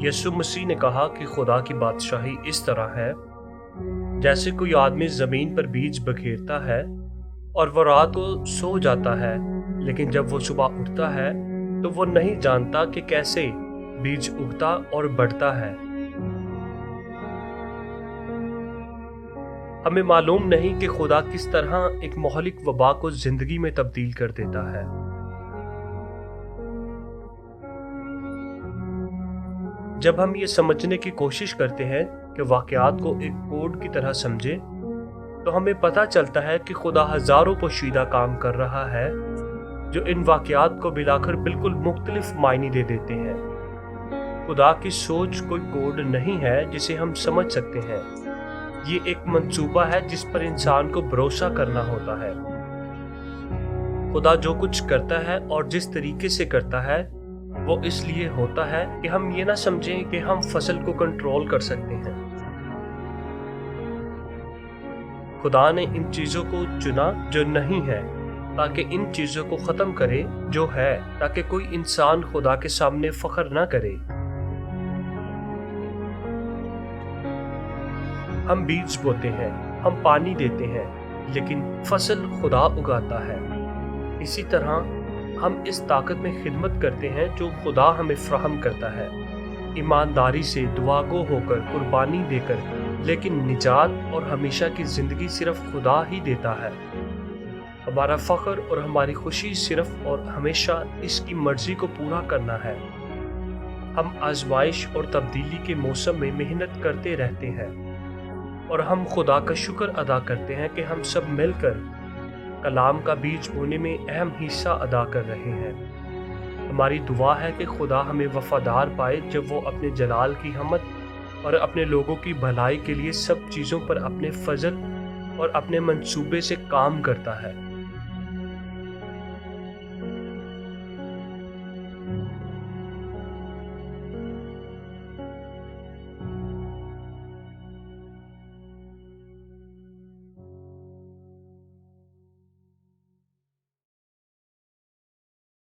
यीशु मसीह ने कहा कि खुदा की बादशाही इस तरह है, जैसे कोई आदमी ज़मीन पर बीज बखेरता है और वो रात को सो जाता है, लेकिन जब वो सुबह उठता है तो वो नहीं जानता कि कैसे बीज उगता और बढ़ता है। हमें मालूम नहीं कि खुदा किस तरह एक मौलिक वबा को जिंदगी में तब्दील कर देता है। जब हम ये समझने की कोशिश करते हैं कि वाक़यात को एक कोड की तरह समझें, तो हमें पता चलता है कि खुदा हज़ारों पोशीदा काम कर रहा है जो इन वाक़यात को मिलाकर बिल्कुल मुख्तलिफ मायने दे देते हैं। खुदा की सोच कोई कोड नहीं है जिसे हम समझ सकते हैं। ये एक मंसूबा है जिस पर इंसान को भरोसा करना होता है। खुदा जो कुछ करता है और जिस तरीके से करता है वो इसलिए होता है कि हम ये ना समझें कि हम फसल को कंट्रोल कर सकते हैं। खुदा ने इन चीज़ों को चुना जो नहीं है ताकि इन चीज़ों को ख़त्म करे जो है, ताकि कोई इंसान खुदा के सामने फ़ख्र ना करे। हम बीज बोते हैं, हम पानी देते हैं, लेकिन फसल खुदा उगाता है। इसी तरह हम इस ताकत में खिदमत करते हैं जो खुदा हमें फ्राहम करता है, ईमानदारी से, दुआगो होकर, कुर्बानी देकर, लेकिन निजात और हमेशा की ज़िंदगी सिर्फ खुदा ही देता है। हमारा फ़ख्र और हमारी खुशी सिर्फ और हमेशा इसकी मर्ज़ी को पूरा करना है। हम आजमाइश और तब्दीली के मौसम में मेहनत करते रहते हैं और हम खुदा का शुक्र अदा करते हैं कि हम सब मिलकर कलाम का बीज बोने में अहम हिस्सा अदा कर रहे हैं। हमारी दुआ है कि खुदा हमें वफादार पाए जब वो अपने जलाल की हमद और अपने लोगों की भलाई के लिए सब चीज़ों पर अपने फजल और अपने मंसूबे से काम करता है।